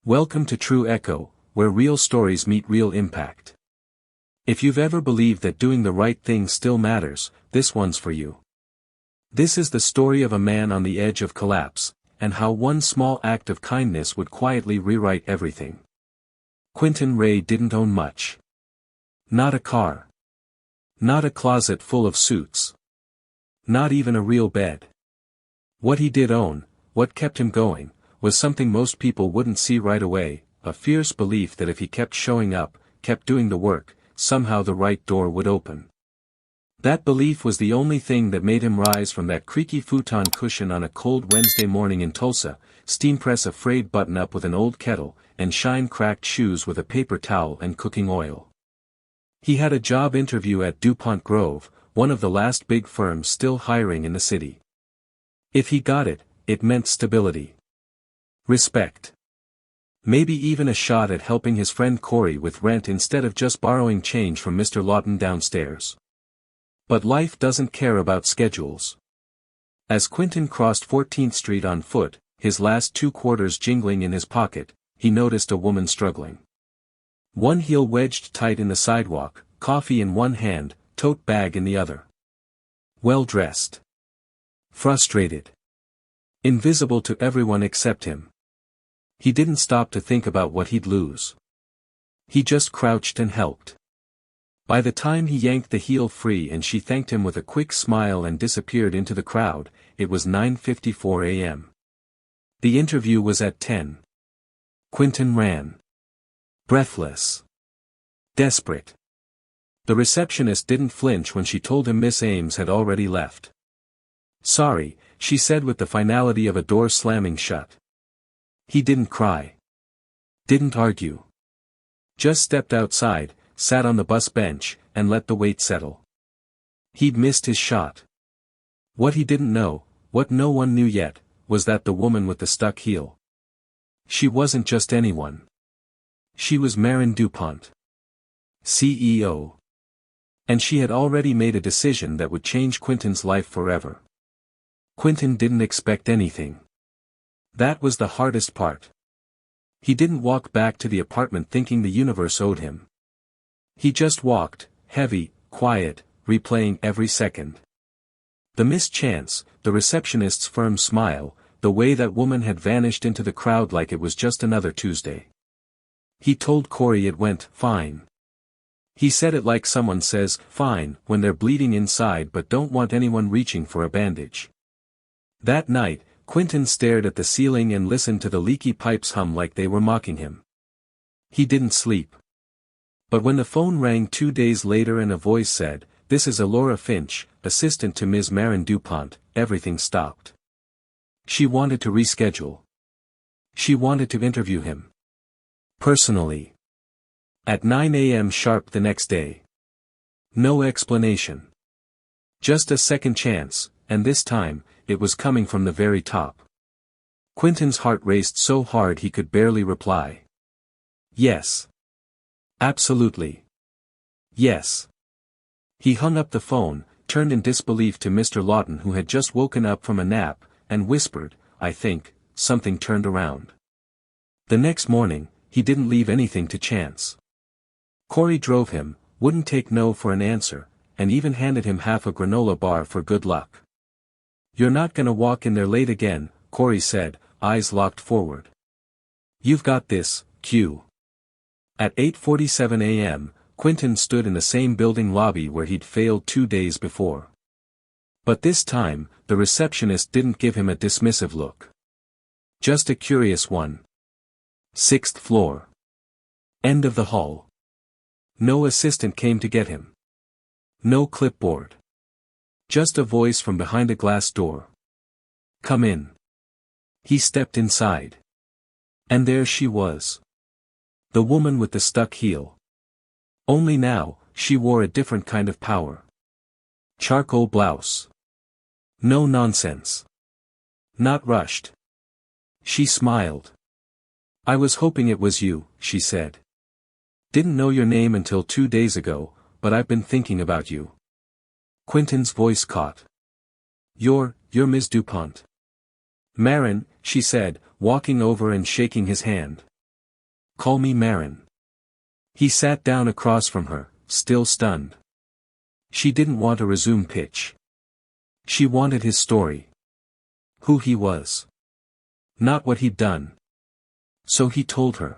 Welcome to True Echo, where real stories meet real impact. If you've ever believed that doing the right thing still matters, this one's for you. This is the story of a man on the edge of collapse, and how one small act of kindness would quietly rewrite everything. Quinton Ray didn't own much. Not a car. Not a closet full of suits. Not even a real bed. What he did own, what kept him going, was something most people wouldn't see right away, a fierce belief that if he kept showing up, kept doing the work, somehow the right door would open. That belief was the only thing that made him rise from that creaky futon cushion on a cold Wednesday morning in Tulsa, steam press a frayed button-up with an old kettle, and shine cracked shoes with a paper towel and cooking oil. He had a job interview at DuPont Grove, one of the last big firms still hiring in the city. If he got it, it meant stability. Respect. Maybe even a shot at helping his friend Corey with rent instead of just borrowing change from Mr. Lawton downstairs. But life doesn't care about schedules. As Quinton crossed 14th Street on foot, his last 2 quarters jingling in his pocket, he noticed a woman struggling. One heel wedged tight in the sidewalk, coffee in one hand, tote bag in the other. Well dressed. Frustrated. Invisible to everyone except him. He didn't stop to think about what he'd lose. He just crouched and helped. By the time he yanked the heel free and she thanked him with a quick smile and disappeared into the crowd, it was 9:54 a.m. The interview was at 10. Quinton ran. Breathless. Desperate. The receptionist didn't flinch when she told him Miss Ames had already left. Sorry, she said with the finality of a door slamming shut. He didn't cry. Didn't argue. Just stepped outside, sat on the bus bench, and let the wait settle. He'd missed his shot. What he didn't know, what no one knew yet, was that the woman with the stuck heel. She wasn't just anyone. She was Marin DuPont. CEO. And she had already made a decision that would change Quinton's life forever. Quinton didn't expect anything. That was the hardest part. He didn't walk back to the apartment thinking the universe owed him. He just walked, heavy, quiet, replaying every second. The missed chance, the receptionist's firm smile, the way that woman had vanished into the crowd like it was just another Tuesday. He told Corey it went fine. He said it like someone says fine when they're bleeding inside but don't want anyone reaching for a bandage. That night, Quinton stared at the ceiling and listened to the leaky pipes hum like they were mocking him. He didn't sleep. But when the phone rang 2 days later and a voice said, "This is Alora Finch, assistant to Ms. Marin DuPont," everything stopped. She wanted to reschedule. She wanted to interview him. Personally. At 9 a.m. sharp the next day. No explanation. Just a second chance, and this time, it was coming from the very top. Quinton's heart raced so hard he could barely reply. Yes. Absolutely. Yes. He hung up the phone, turned in disbelief to Mr. Lawton who had just woken up from a nap, and whispered, "I think, something turned around." The next morning, he didn't leave anything to chance. Corey drove him, wouldn't take no for an answer, and even handed him half a granola bar for good luck. "You're not gonna walk in there late again," Corey said, eyes locked forward. "You've got this, Q." At 8:47 a.m., Quinton stood in the same building lobby where he'd failed 2 days before. But this time, the receptionist didn't give him a dismissive look. Just a curious one. 6th floor. End of the hall. No assistant came to get him. No clipboard. Just a voice from behind a glass door. "Come in." He stepped inside. And there she was. The woman with the stuck heel. Only now, she wore a different kind of power. Charcoal blouse. No nonsense. Not rushed. She smiled. "I was hoping it was you," she said. "Didn't know your name until 2 days ago, but I've been thinking about you." Quinton's voice caught. You're Ms. DuPont." "Marin," she said, walking over and shaking his hand. Call me Marin. He sat down across from her, still stunned. She didn't want a resume pitch. She wanted his story. Who he was. Not what he'd done. So he told her.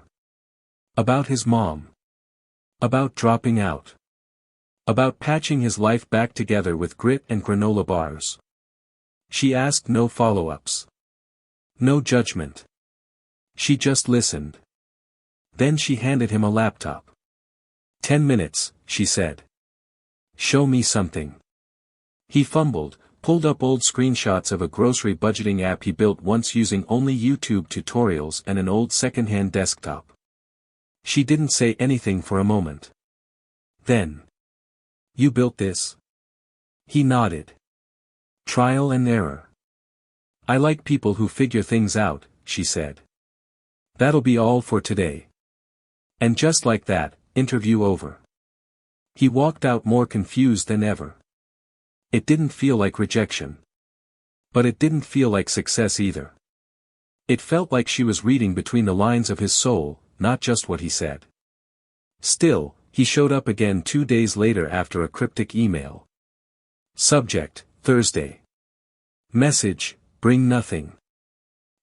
About his mom. About dropping out. About patching his life back together with grit and granola bars. She asked no follow-ups. No judgment. She just listened. Then she handed him a laptop. 10 minutes, she said. Show me something. He fumbled, pulled up old screenshots of a grocery budgeting app he built once using only YouTube tutorials and an old second-hand desktop. She didn't say anything for a moment. Then. You built this? He nodded. Trial and error. I like people who figure things out, she said. That'll be all for today. And just like that, interview over. He walked out more confused than ever. It didn't feel like rejection. But it didn't feel like success either. It felt like she was reading between the lines of his soul, not just what he said. Still, he showed up again 2 days later after a cryptic email. Subject, Thursday. Message, bring nothing.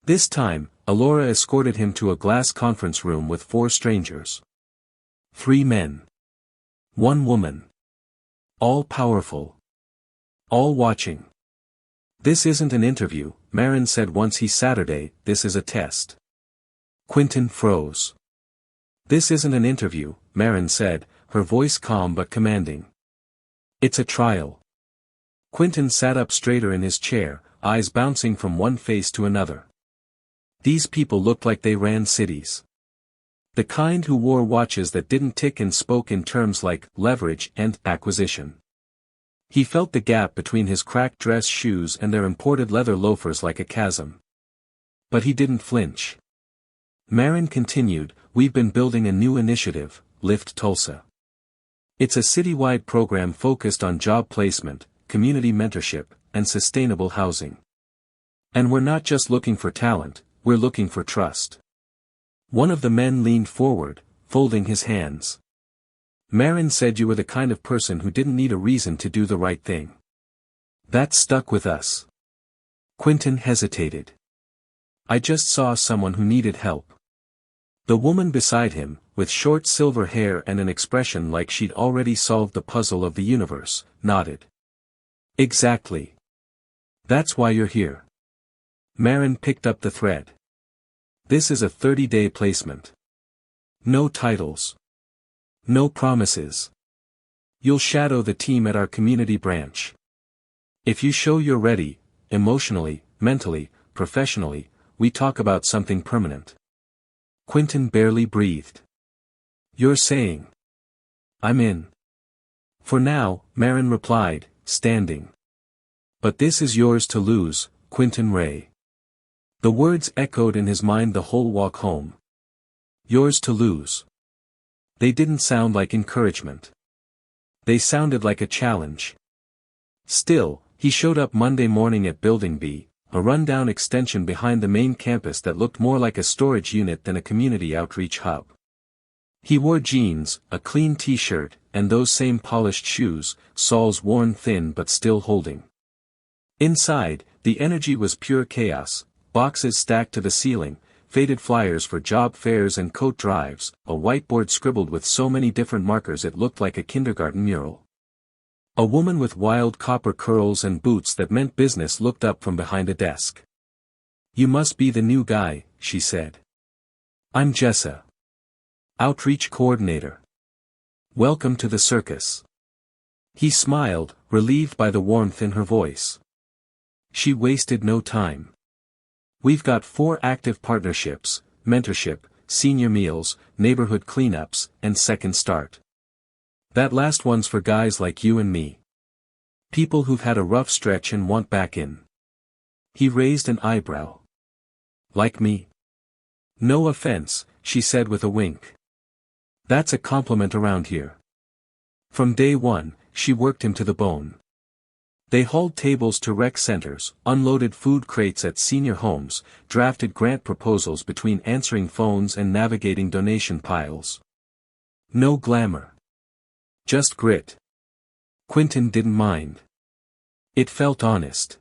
This time, Alora escorted him to a glass conference room with 4 strangers. 3 men. 1 woman. All powerful. All watching. This isn't an interview, Marin said once he Saturday, this is a test. Quinton froze. This isn't an interview, Marin said, her voice calm but commanding. It's a trial. Quinton sat up straighter in his chair, eyes bouncing from one face to another. These people looked like they ran cities. The kind who wore watches that didn't tick and spoke in terms like leverage and acquisition. He felt the gap between his cracked dress shoes and their imported leather loafers like a chasm. But he didn't flinch. Marin continued, we've been building a new initiative, Lift Tulsa. It's a citywide program focused on job placement, community mentorship, and sustainable housing. And we're not just looking for talent, we're looking for trust. One of the men leaned forward, folding his hands. Marin said you were the kind of person who didn't need a reason to do the right thing. That stuck with us. Quinton hesitated. I just saw someone who needed help. The woman beside him, with short silver hair and an expression like she'd already solved the puzzle of the universe, nodded. Exactly. That's why you're here. Marin picked up the thread. This is a 30-day placement. No titles. No promises. You'll shadow the team at our community branch. If you show you're ready, emotionally, mentally, professionally, we talk about something permanent. Quinton barely breathed. You're saying. I'm in. For now, Marin replied, standing. But this is yours to lose, Quinton Ray. The words echoed in his mind the whole walk home. Yours to lose. They didn't sound like encouragement. They sounded like a challenge. Still, he showed up Monday morning at Building B, a rundown extension behind the main campus that looked more like a storage unit than a community outreach hub. He wore jeans, a clean t-shirt, and those same polished shoes, soles worn thin but still holding. Inside, the energy was pure chaos, boxes stacked to the ceiling, faded flyers for job fairs and coat drives, a whiteboard scribbled with so many different markers it looked like a kindergarten mural. A woman with wild copper curls and boots that meant business looked up from behind a desk. You must be the new guy, she said. I'm Jessa. Outreach coordinator. Welcome to the circus. He smiled, relieved by the warmth in her voice. She wasted no time. We've got 4 active partnerships, mentorship, senior meals, neighborhood cleanups, and second start. That last one's for guys like you and me. People who've had a rough stretch and want back in. He raised an eyebrow. Like me? No offense, she said with a wink. That's a compliment around here. From day one, she worked him to the bone. They hauled tables to rec centers, unloaded food crates at senior homes, drafted grant proposals between answering phones and navigating donation piles. No glamour. Just grit. Quinton didn't mind. It felt honest.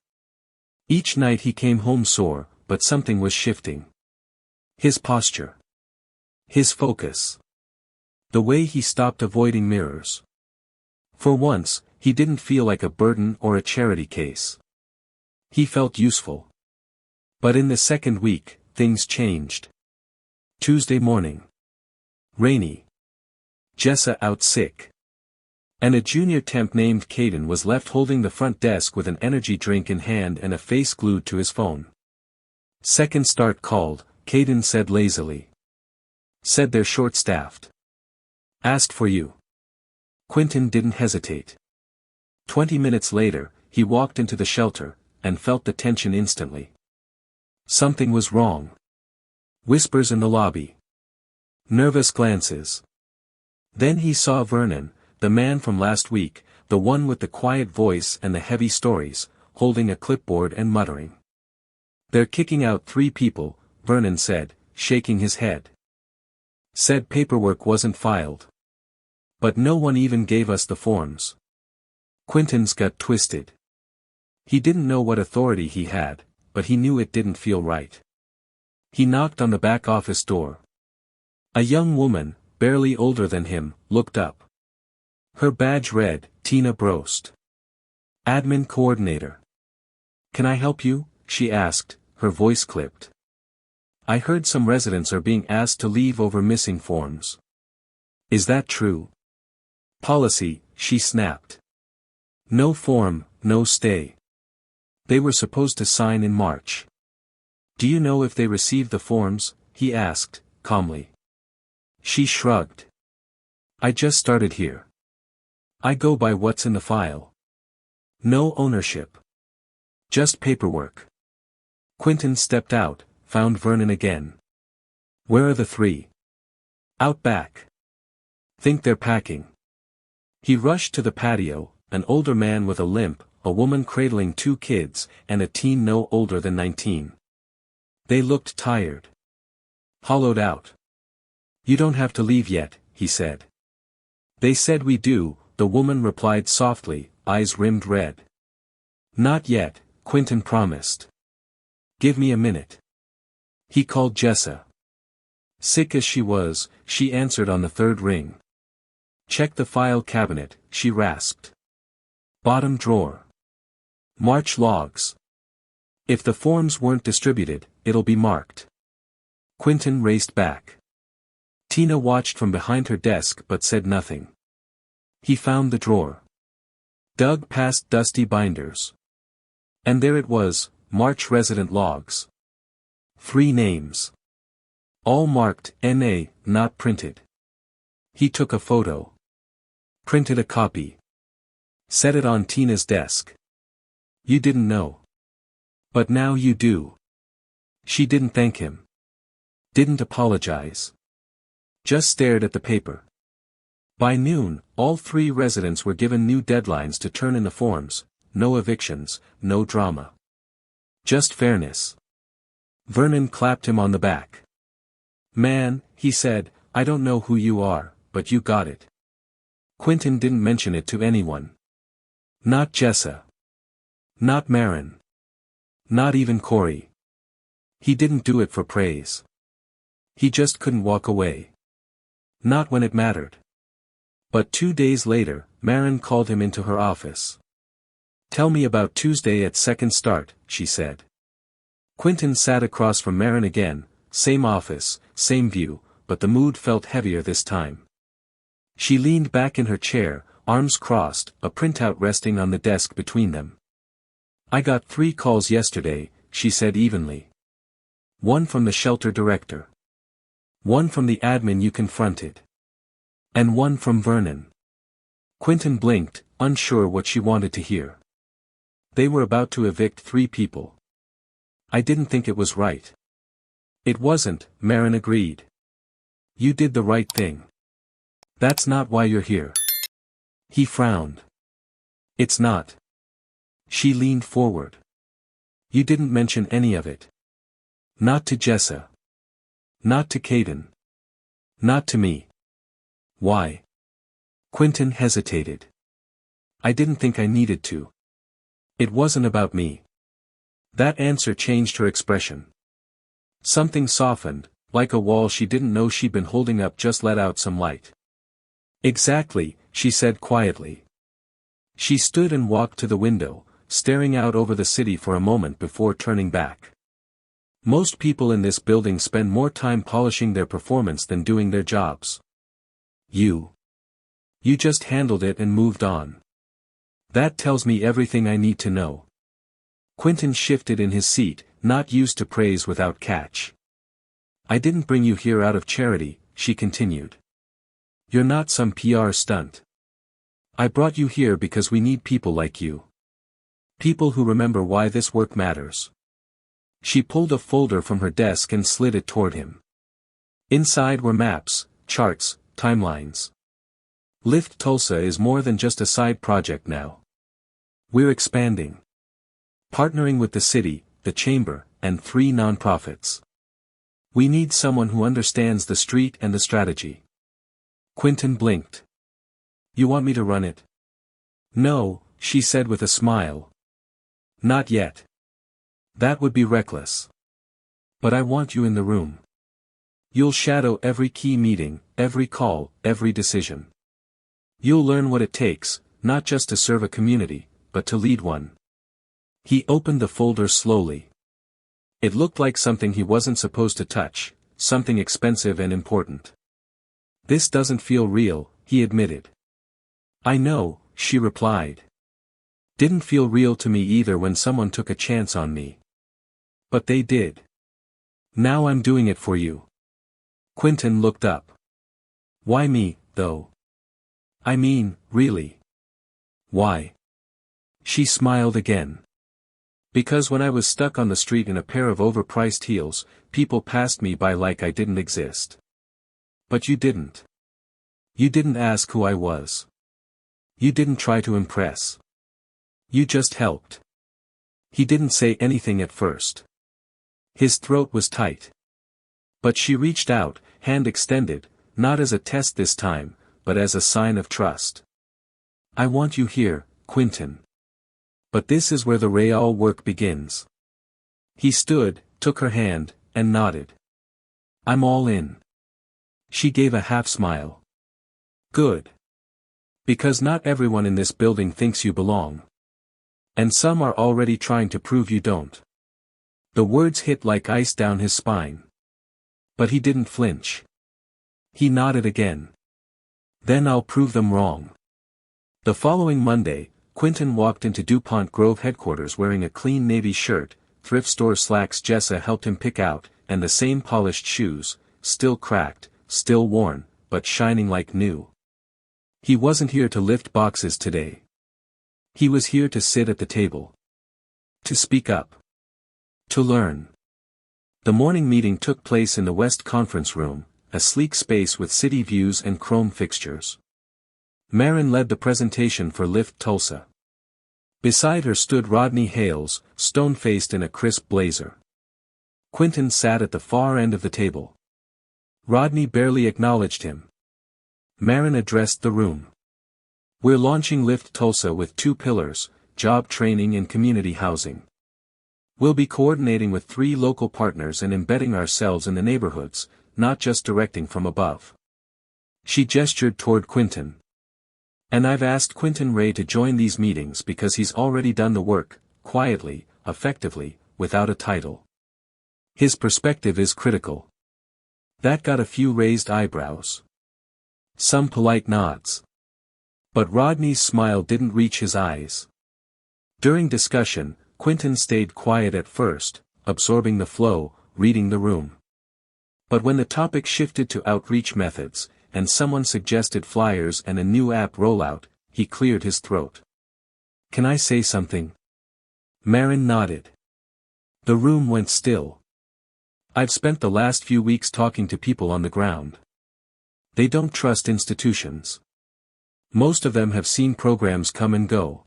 Each night he came home sore, but something was shifting. His posture. His focus. The way he stopped avoiding mirrors. For once, he didn't feel like a burden or a charity case. He felt useful. But in the second week, things changed. Tuesday morning. Rainy. Jessa out sick. And a junior temp named Caden was left holding the front desk with an energy drink in hand and a face glued to his phone. Second start called, Caden said lazily. Said they're short-staffed. Asked for you. Quinton didn't hesitate. 20 minutes later, he walked into the shelter, and felt the tension instantly. Something was wrong. Whispers in the lobby. Nervous glances. Then he saw Vernon, the man from last week, the one with the quiet voice and the heavy stories, holding a clipboard and muttering. They're kicking out 3 people, Vernon said, shaking his head. Said paperwork wasn't filed. But no one even gave us the forms. Quinton's gut twisted. He didn't know what authority he had, but he knew it didn't feel right. He knocked on the back office door. A young woman, barely older than him, looked up. Her badge read, Tina Brost. Admin Coordinator. Can I help you? She asked, her voice clipped. I heard some residents are being asked to leave over missing forms. Is that true? Policy, she snapped. No form, no stay. They were supposed to sign in March. Do you know if they received the forms? He asked, calmly. She shrugged. I just started here. I go by what's in the file. No ownership. Just paperwork. Quinton stepped out, found Vernon again. Where are the 3? Out back. Think they're packing. He rushed to the patio, an older man with a limp, a woman cradling 2 kids, and a teen no older than 19. They looked tired. Hollowed out. You don't have to leave yet, he said. They said we do, the woman replied softly, eyes rimmed red. Not yet, Quinton promised. Give me a minute. He called Jessa. Sick as she was, she answered on the 3rd ring. Check the file cabinet, she rasped. Bottom drawer. March logs. If the forms weren't distributed, it'll be marked. Quinton raced back. Tina watched from behind her desk but said nothing. He found the drawer. Dug past dusty binders. And there it was, March resident logs. 3 names. All marked NA, not printed. He took a photo. Printed a copy. Set it on Tina's desk. You didn't know. But now you do. She didn't thank him. Didn't apologize. Just stared at the paper. By noon, all 3 residents were given new deadlines to turn in the forms, no evictions, no drama. Just fairness. Vernon clapped him on the back. Man, he said, I don't know who you are, but you got it. Quinton didn't mention it to anyone. Not Jessa. Not Marin. Not even Corey. He didn't do it for praise. He just couldn't walk away. Not when it mattered. But 2 days later, Marin called him into her office. Tell me about Tuesday at second start, she said. Quinton sat across from Marin again, same office, same view, but the mood felt heavier this time. She leaned back in her chair, arms crossed, a printout resting on the desk between them. I got 3 calls yesterday, she said evenly. 1 from the shelter director. 1 from the admin you confronted. And 1 from Vernon. Quinton blinked, unsure what she wanted to hear. They were about to evict 3 people. I didn't think it was right. It wasn't, Marin agreed. You did the right thing. That's not why you're here. He frowned. It's not. She leaned forward. You didn't mention any of it. Not to Jessa. Not to Quinton. Not to me. Why? Quinton hesitated. I didn't think I needed to. It wasn't about me. That answer changed her expression. Something softened, like a wall she didn't know she'd been holding up just let out some light. Exactly, she said quietly. She stood and walked to the window, staring out over the city for a moment before turning back. Most people in this building spend more time polishing their performance than doing their jobs. You just handled it and moved on. That tells me everything I need to know. Quinton shifted in his seat, not used to praise without catch. I didn't bring you here out of charity, she continued. You're not some PR stunt. I brought you here because we need people like you. People who remember why this work matters. She pulled a folder from her desk and slid it toward him. Inside were maps, charts, timelines. Lift Tulsa is more than just a side project now. We're expanding. Partnering with the city, the chamber, and 3 nonprofits. We need someone who understands the street and the strategy. Quinton blinked. You want me to run it? No, she said with a smile. Not yet. That would be reckless. But I want you in the room. You'll shadow every key meeting, every call, every decision. You'll learn what it takes, not just to serve a community, but to lead one. He opened the folder slowly. It looked like something he wasn't supposed to touch, something expensive and important. This doesn't feel real, he admitted. I know, she replied. Didn't feel real to me either when someone took a chance on me. But they did. Now I'm doing it for you. Quinton looked up. Why me, though? I mean, really. Why? She smiled again. Because when I was stuck on the street in a pair of overpriced heels, people passed me by like I didn't exist. But you didn't. You didn't ask who I was. You didn't try to impress. You just helped. He didn't say anything at first. His throat was tight. But she reached out, hand extended, not as a test this time, but as a sign of trust. I want you here, Quinton. But this is where the real work begins. He stood, took her hand, and nodded. I'm all in. She gave a half smile. Good. Because not everyone in this building thinks you belong. And some are already trying to prove you don't. The words hit like ice down his spine. But he didn't flinch. He nodded again. Then I'll prove them wrong. The following Monday, Quinton walked into DuPont Grove headquarters wearing a clean navy shirt, thrift store slacks Jessa helped him pick out, and the same polished shoes, still cracked, still worn, but shining like new. He wasn't here to lift boxes today. He was here to sit at the table. To speak up. To learn. The morning meeting took place in the West Conference Room, a sleek space with city views and chrome fixtures. Marin led the presentation for Lift Tulsa. Beside her stood Rodney Hales, stone-faced in a crisp blazer. Quinton sat at the far end of the table. Rodney barely acknowledged him. Marin addressed the room. We're launching Lift Tulsa with 2 pillars, job training and community housing. We'll be coordinating with 3 local partners and embedding ourselves in the neighborhoods, not just directing from above. She gestured toward Quinton. And I've asked Quinton Ray to join these meetings because he's already done the work, quietly, effectively, without a title. His perspective is critical. That got a few raised eyebrows. Some polite nods. But Rodney's smile didn't reach his eyes. During discussion, Quinton stayed quiet at first, absorbing the flow, reading the room. But when the topic shifted to outreach methods, and someone suggested flyers and a new app rollout, he cleared his throat. Can I say something? Marin nodded. The room went still. I've spent the last few weeks talking to people on the ground. They don't trust institutions. Most of them have seen programs come and go.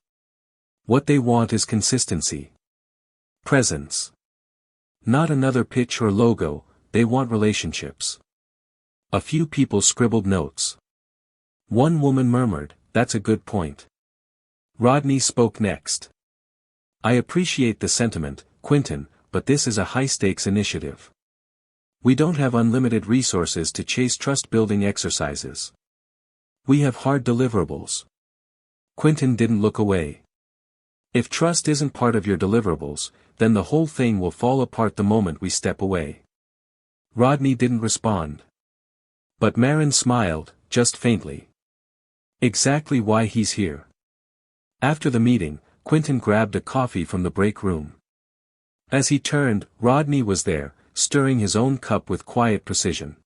What they want is consistency. Presence. Not another pitch or logo, they want relationships. A few people scribbled notes. One woman murmured, "That's a good point." Rodney spoke next. "I appreciate the sentiment, Quinton, but this is a high-stakes initiative. We don't have unlimited resources to chase trust-building exercises. We have hard deliverables." Quinton didn't look away. "If trust isn't part of your deliverables, then the whole thing will fall apart the moment we step away." Rodney didn't respond. But Marin smiled, just faintly. "Exactly why he's here." After the meeting, Quinton grabbed a coffee from the break room. As he turned, Rodney was there, stirring his own cup with quiet precision.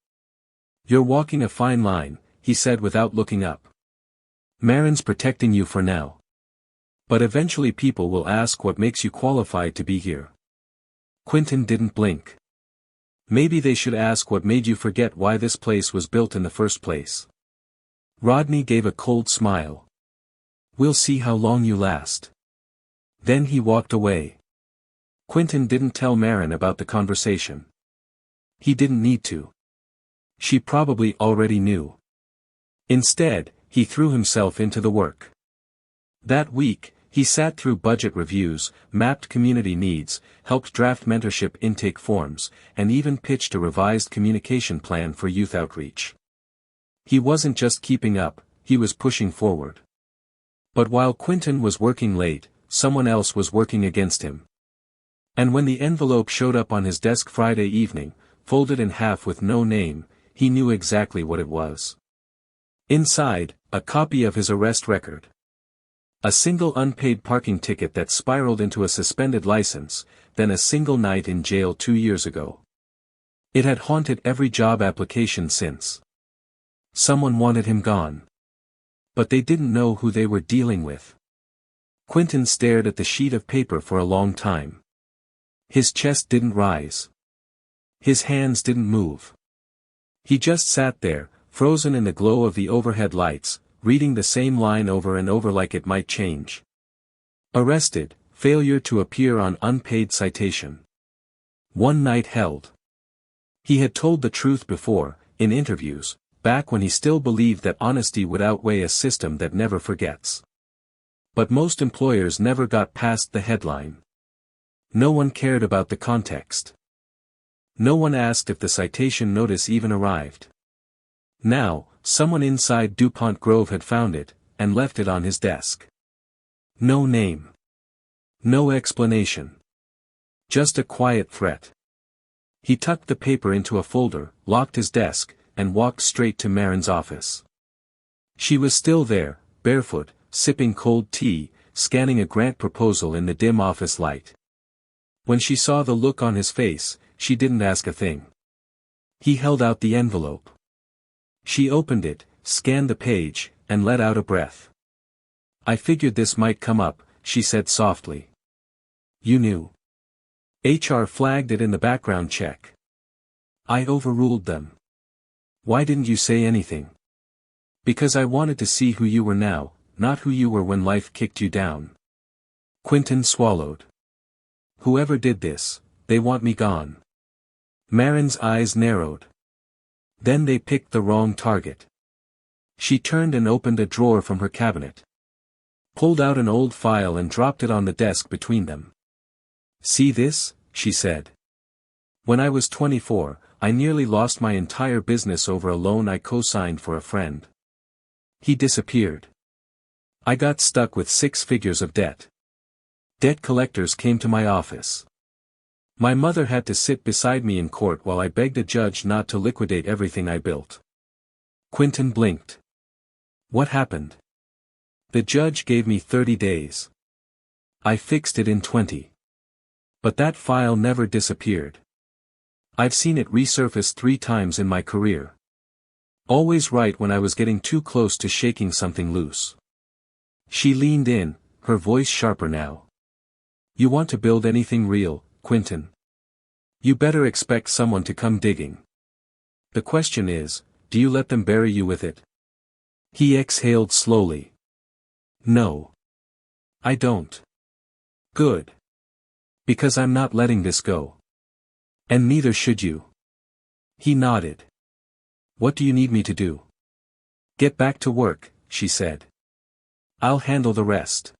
"You're walking a fine line," he said without looking up. "Marin's protecting you for now. But eventually people will ask what makes you qualified to be here." Quinton didn't blink. "Maybe they should ask what made you forget why this place was built in the first place." Rodney gave a cold smile. "We'll see how long you last." Then he walked away. Quinton didn't tell Marin about the conversation. He didn't need to. She probably already knew. Instead, he threw himself into the work. That week, he sat through budget reviews, mapped community needs, helped draft mentorship intake forms, and even pitched a revised communication plan for youth outreach. He wasn't just keeping up, he was pushing forward. But while Quinton was working late, someone else was working against him. And when the envelope showed up on his desk Friday evening, folded in half with no name, he knew exactly what it was. Inside, a copy of his arrest record. A single unpaid parking ticket that spiraled into a suspended license, then a single night in jail 2 years ago. It had haunted every job application since. Someone wanted him gone. But they didn't know who they were dealing with. Quinton stared at the sheet of paper for a long time. His chest didn't rise. His hands didn't move. He just sat there, frozen in the glow of the overhead lights, reading the same line over and over like it might change. Arrested, failure to appear on unpaid citation. 1 night held. He had told the truth before, in interviews, back when he still believed that honesty would outweigh a system that never forgets. But most employers never got past the headline. No one cared about the context. No one asked if the citation notice even arrived. Now, someone inside DuPont Grove had found it, and left it on his desk. No name. No explanation. Just a quiet threat. He tucked the paper into a folder, locked his desk, and walked straight to Marin's office. She was still there, barefoot, sipping cold tea, scanning a grant proposal in the dim office light. When she saw the look on his face, she didn't ask a thing. He held out the envelope. She opened it, scanned the page, and let out a breath. "I figured this might come up," she said softly. "You knew." HR flagged it in the background check. "I overruled them." "Why didn't you say anything?" "Because I wanted to see who you were now, not who you were when life kicked you down." Quinton swallowed. "Whoever did this, they want me gone." Marin's eyes narrowed. Then they picked the wrong target. She turned and opened a drawer from her cabinet. Pulled out an old file and dropped it on the desk between them. "See this?" she said. "When I was 24, I nearly lost my entire business over a loan I co-signed for a friend. He disappeared. I got stuck with 6 figures of debt. Debt collectors came to my office. My mother had to sit beside me in court while I begged a judge not to liquidate everything I built." Quinton blinked. "What happened?" "The judge gave me 30 days. I fixed it in 20. But that file never disappeared. I've seen it resurface 3 times in my career. Always right when I was getting too close to shaking something loose." She leaned in, her voice sharper now. "You want to build anything real, Quinton? You better expect someone to come digging. The question is, do you let them bury you with it?" He exhaled slowly. "No. I don't. Good. Because I'm not letting this go. And neither should you. He nodded. What do you need me to do? Get back to work, she said. I'll handle the rest.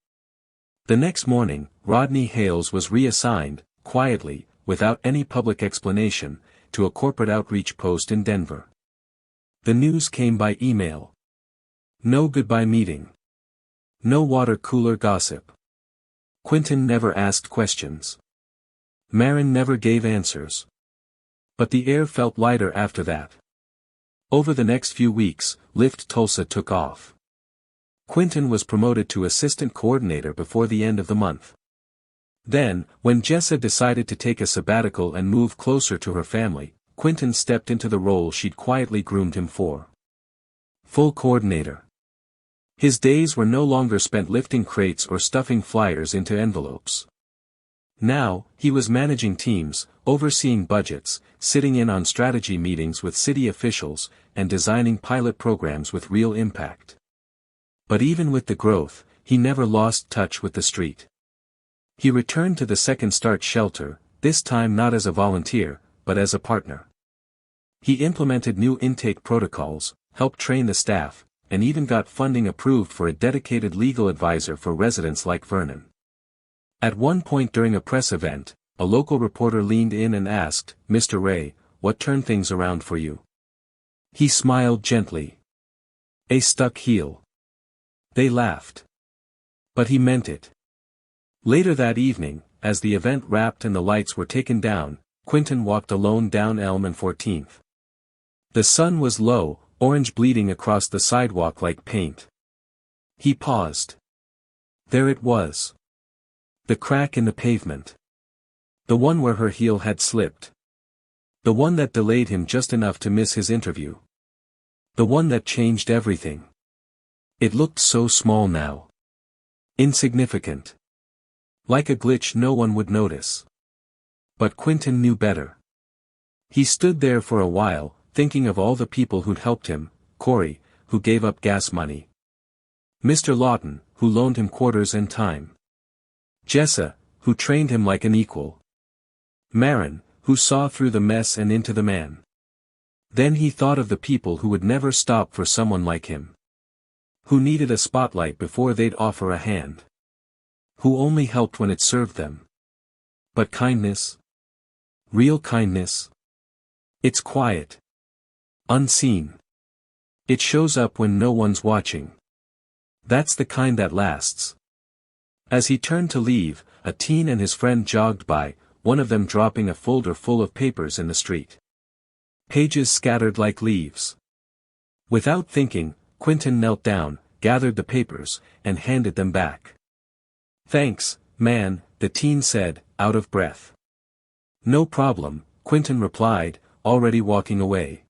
The next morning, Rodney Hales was reassigned, quietly, without any public explanation, to a corporate outreach post in Denver. The news came by email. No goodbye meeting. No water cooler gossip. Quinton never asked questions. Marin never gave answers. But the air felt lighter after that. Over the next few weeks, Lift Tulsa took off. Quinton was promoted to assistant coordinator before the end of the month. Then, when Jessa decided to take a sabbatical and move closer to her family, Quinton stepped into the role she'd quietly groomed him for. Full coordinator. His days were no longer spent lifting crates or stuffing flyers into envelopes. Now, he was managing teams, overseeing budgets, sitting in on strategy meetings with city officials, and designing pilot programs with real impact. But even with the growth, he never lost touch with the street. He returned to the Second Start shelter, this time not as a volunteer, but as a partner. He implemented new intake protocols, helped train the staff, and even got funding approved for a dedicated legal advisor for residents like Vernon. At one point during a press event, a local reporter leaned in and asked, "Mr. Ray, what turned things around for you?" He smiled gently. "A stuck heel." They laughed. But he meant it. Later that evening, as the event wrapped and the lights were taken down, Quinton walked alone down Elm and 14th. The sun was low, orange bleeding across the sidewalk like paint. He paused. There it was. The crack in the pavement. The one where her heel had slipped. The one that delayed him just enough to miss his interview. The one that changed everything. It looked so small now. Insignificant. Like a glitch no one would notice. But Quinton knew better. He stood there for a while, thinking of all the people who'd helped him, Corey, who gave up gas money. Mr. Lawton, who loaned him quarters and time. Jessa, who trained him like an equal. Marin, who saw through the mess and into the man. Then he thought of the people who would never stop for someone like him. Who needed a spotlight before they'd offer a hand. Who only helped when it served them. But kindness? Real kindness? It's quiet. Unseen. It shows up when no one's watching. That's the kind that lasts. As he turned to leave, a teen and his friend jogged by, one of them dropping a folder full of papers in the street. Pages scattered like leaves. Without thinking, Quinton knelt down, gathered the papers, and handed them back. "Thanks, man," the teen said, out of breath. "No problem," Quinton replied, already walking away.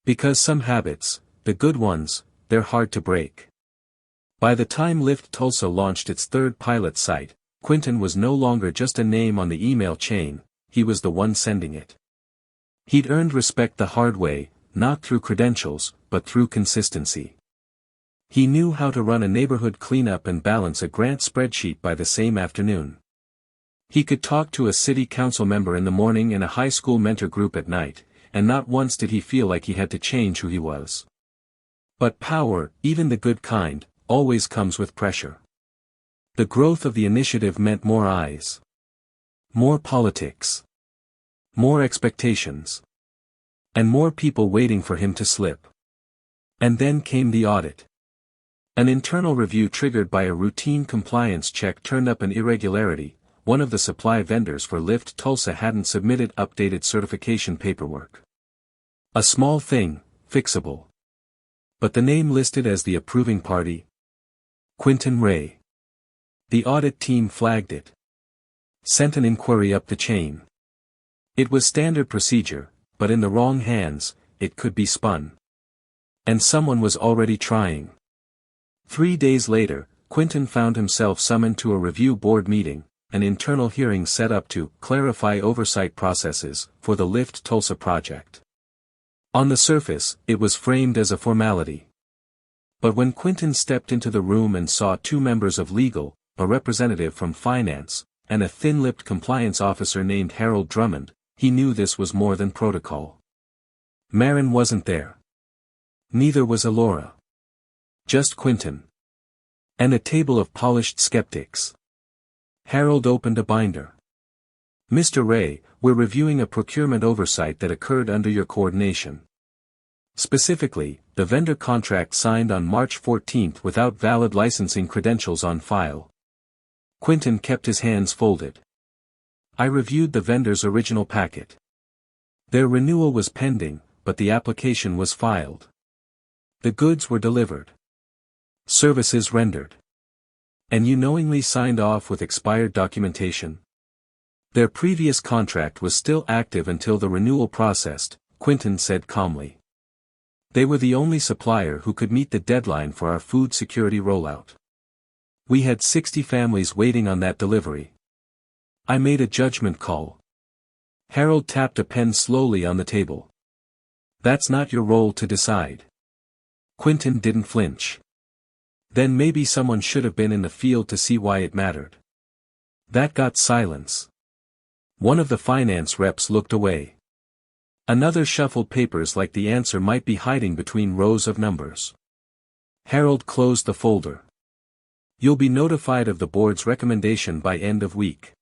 Because some habits, the good ones, they're hard to break. By the time Lift Tulsa launched its third pilot site, Quinton was no longer just a name on the email chain, he was the one sending it. He'd earned respect the hard way, not through credentials, but through consistency. He knew how to run a neighborhood cleanup and balance a grant spreadsheet by the same afternoon. He could talk to a city council member in the morning and a high school mentor group at night, and not once did he feel like he had to change who he was. But power, even the good kind, always comes with pressure. The growth of the initiative meant more eyes. More politics. More expectations. And more people waiting for him to slip. And then came the audit. An internal review triggered by a routine compliance check turned up an irregularity. One of the supply vendors for Lift Tulsa hadn't submitted updated certification paperwork. A small thing, fixable. But the name listed as the approving party? Quinton Ray. The audit team flagged it. Sent an inquiry up the chain. It was standard procedure, but in the wrong hands, it could be spun. And someone was already trying. 3 days later, Quinton found himself summoned to a review board meeting, an internal hearing set up to clarify oversight processes for the Lift Tulsa project. On the surface, it was framed as a formality. But when Quinton stepped into the room and saw 2 members of legal, a representative from finance, and a thin-lipped compliance officer named Harold Drummond, he knew this was more than protocol. Marin wasn't there. Neither was Elora. Just Quinton. And a table of polished skeptics. Harold opened a binder. "Mr. Ray, we're reviewing a procurement oversight that occurred under your coordination. Specifically, the vendor contract signed on March 14 without valid licensing credentials on file." Quinton kept his hands folded. "I reviewed the vendor's original packet. Their renewal was pending, but the application was filed. The goods were delivered. Services rendered. And you knowingly signed off with expired documentation?" "Their previous contract was still active until the renewal processed," Quinton said calmly. "They were the only supplier who could meet the deadline for our food security rollout. We had 60 families waiting on that delivery. I made a judgment call." Harold tapped a pen slowly on the table. "That's not your role to decide." Quinton didn't flinch. "Then maybe someone should have been in the field to see why it mattered." That got silence. One of the finance reps looked away. Another shuffled papers like the answer might be hiding between rows of numbers. Harold closed the folder. "You'll be notified of the board's recommendation by end of week."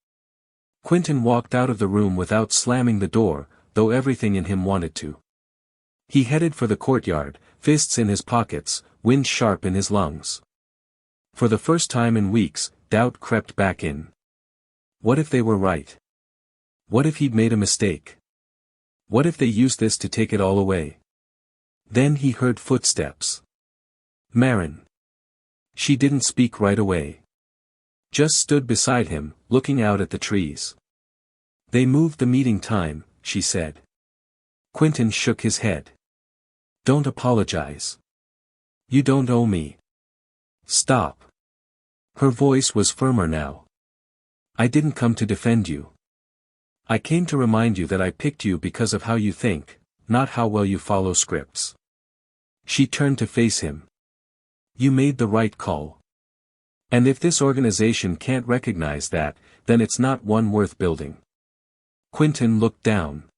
Quinton walked out of the room without slamming the door, though everything in him wanted to. He headed for the courtyard, fists in his pockets, wind sharp in his lungs. For the first time in weeks, doubt crept back in. What if they were right? What if he'd made a mistake? What if they used this to take it all away? Then he heard footsteps. Marin. She didn't speak right away. Just stood beside him, looking out at the trees. "They moved the meeting time," she said. Quinton shook his head. "Don't apologize. You don't owe me. Stop." Her voice was firmer now. "I didn't come to defend you. I came to remind you that I picked you because of how you think, not how well you follow scripts." She turned to face him. "You made the right call. And if this organization can't recognize that, then it's not one worth building." Quinton looked down.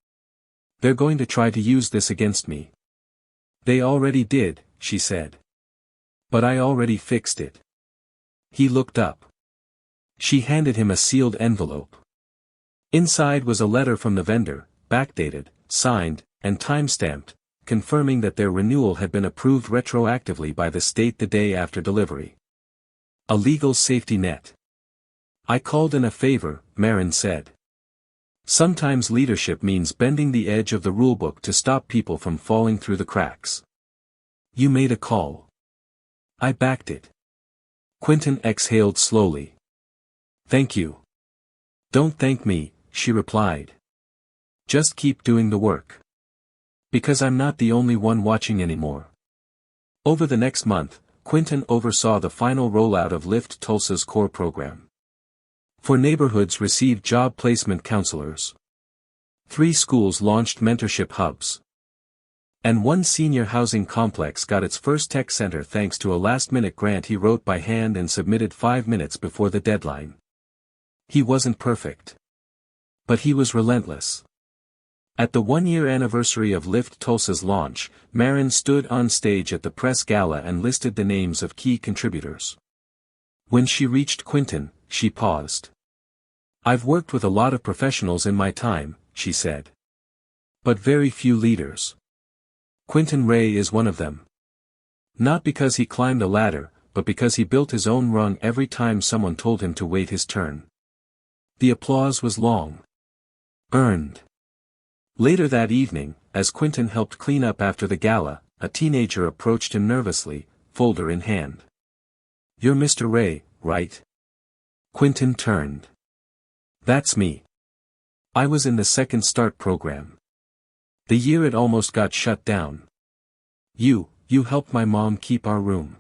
"They're going to try to use this against me." "They already did," she said. "But I already fixed it." He looked up. She handed him a sealed envelope. Inside was a letter from the vendor, backdated, signed, and time-stamped, confirming that their renewal had been approved retroactively by the state the day after delivery. A legal safety net. "I called in a favor," Marin said. "Sometimes leadership means bending the edge of the rulebook to stop people from falling through the cracks. You made a call. I backed it." Quinton exhaled slowly. "Thank you." "Don't thank me," she replied. "Just keep doing the work. Because I'm not the only one watching anymore." Over the next month, Quinton oversaw the final rollout of Lift Tulsa's core program. 4 neighborhoods received job placement counselors. 3 schools launched mentorship hubs. And 1 senior housing complex got its first tech center thanks to a last-minute grant he wrote by hand and submitted 5 minutes before the deadline. He wasn't perfect. But he was relentless. At the 1-year anniversary of Lift Tulsa's launch, Marin stood on stage at the press gala and listed the names of key contributors. When she reached Quinton, she paused. "I've worked with a lot of professionals in my time," she said. "But very few leaders. Quinton Ray is one of them. Not because he climbed a ladder, but because he built his own rung every time someone told him to wait his turn." The applause was long. Earned. Later that evening, as Quinton helped clean up after the gala, a teenager approached him nervously, folder in hand. "You're Mr. Ray, right?" Quinton turned. "That's me. I was in the Second Start program. The year it almost got shut down. You helped my mom keep our room."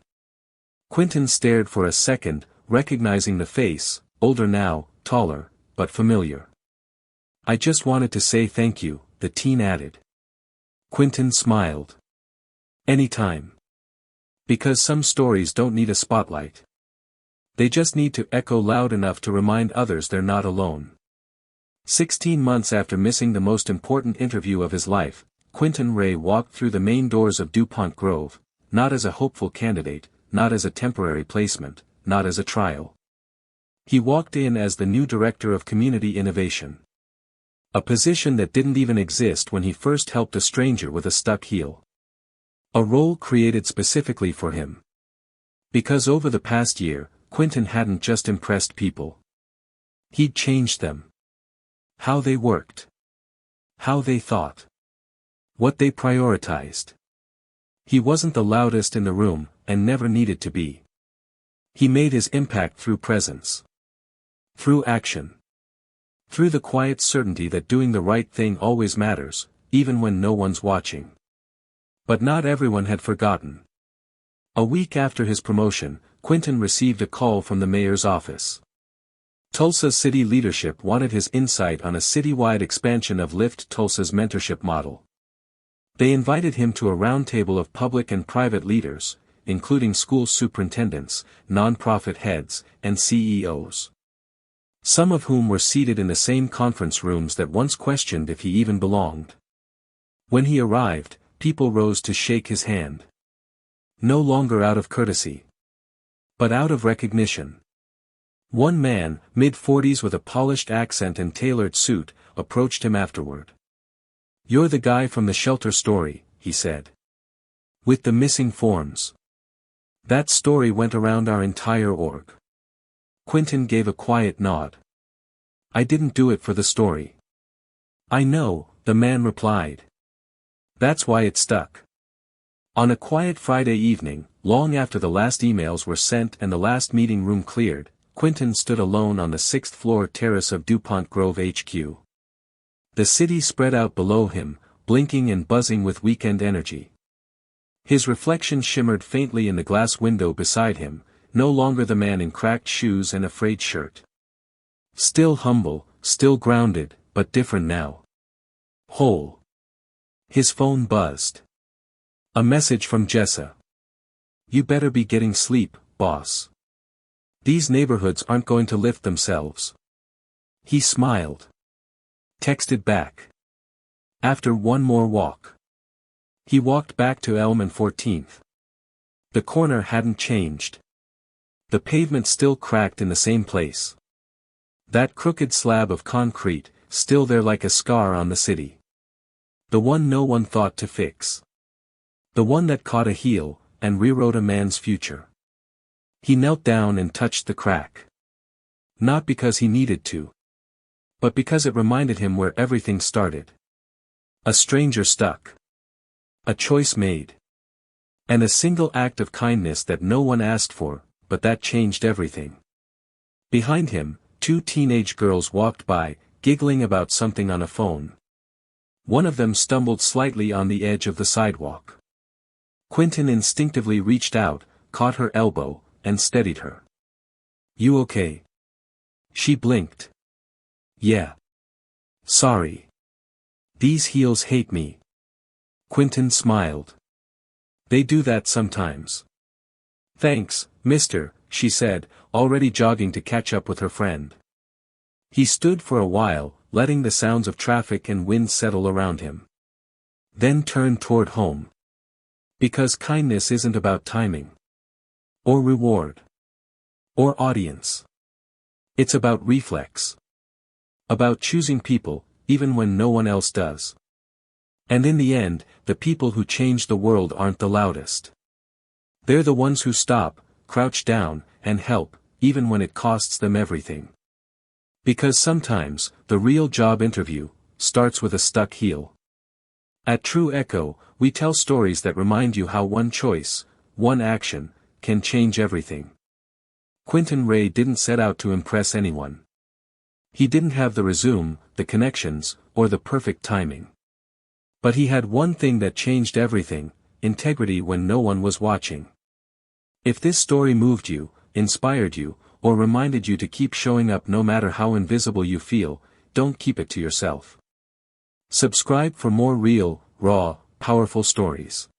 Quinton stared for a second, recognizing the face, older now, taller, but familiar. "I just wanted to say thank you," the teen added. Quinton smiled. "Anytime. Because some stories don't need a spotlight." They just need to echo loud enough to remind others they're not alone. 16 months after missing the most important interview of his life, Quinton Ray walked through the main doors of DuPont Grove, not as a hopeful candidate, not as a temporary placement, not as a trial. He walked in as the new Director of Community Innovation. A position that didn't even exist when he first helped a stranger with a stuck heel. A role created specifically for him. Because over the past year, Quinton hadn't just impressed people. He'd changed them. How they worked. How they thought. What they prioritized. He wasn't the loudest in the room, and never needed to be. He made his impact through presence. Through action. Through the quiet certainty that doing the right thing always matters, even when no one's watching. But not everyone had forgotten. A week after his promotion, Quinton received a call from the mayor's office. Tulsa's city leadership wanted his insight on a citywide expansion of Lift Tulsa's mentorship model. They invited him to a roundtable of public and private leaders, including school superintendents, nonprofit heads, and CEOs. Some of whom were seated in the same conference rooms that once questioned if he even belonged. When he arrived, people rose to shake his hand. No longer out of courtesy. But out of recognition. One man, mid-40s with a polished accent and tailored suit, approached him afterward. "You're the guy from the shelter story," he said. "With the missing forms." That story went around our entire org. Quinton gave a quiet nod. "I didn't do it for the story." "I know," the man replied. "That's why it stuck." On a quiet Friday evening, long after the last emails were sent and the last meeting room cleared, Quinton stood alone on the 6th-floor terrace of DuPont Grove HQ. The city spread out below him, blinking and buzzing with weekend energy. His reflection shimmered faintly in the glass window beside him, no longer the man in cracked shoes and a frayed shirt. Still humble, still grounded, but different now. Whole. His phone buzzed. A message from Jessa. "You better be getting sleep, boss. These neighborhoods aren't going to lift themselves." He smiled. Texted back. "After one more walk." He walked back to Elm and 14th. The corner hadn't changed. The pavement still cracked in the same place. That crooked slab of concrete, still there like a scar on the city. The one no one thought to fix. The one that caught a heel, and rewrote a man's future. He knelt down and touched the crack. Not because he needed to. But because it reminded him where everything started. A stranger stuck. A choice made. And a single act of kindness that no one asked for, but that changed everything. Behind him, two teenage girls walked by, giggling about something on a phone. One of them stumbled slightly on the edge of the sidewalk. Quinton instinctively reached out, caught her elbow, and steadied her. "You okay?" She blinked. "Yeah. Sorry. These heels hate me." Quinton smiled. "They do that sometimes." "Thanks, mister," she said, already jogging to catch up with her friend. He stood for a while, letting the sounds of traffic and wind settle around him. Then turned toward home. Because kindness isn't about timing. Or reward. Or audience. It's about reflex. About choosing people, even when no one else does. And in the end, the people who change the world aren't the loudest. They're the ones who stop, crouch down, and help, even when it costs them everything. Because sometimes, the real job interview starts with a stuck heel. At True Echo, we tell stories that remind you how one choice, one action, can change everything. Quinton Ray didn't set out to impress anyone. He didn't have the resume, the connections, or the perfect timing. But he had one thing that changed everything: integrity when no one was watching. If this story moved you, inspired you, or reminded you to keep showing up no matter how invisible you feel, don't keep it to yourself. Subscribe for more real, raw, powerful stories.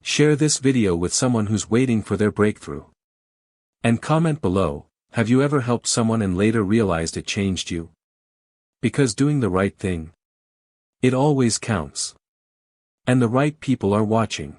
Share this video with someone who's waiting for their breakthrough. And comment below, have you ever helped someone and later realized it changed you? Because doing the right thing, it always counts. And the right people are watching.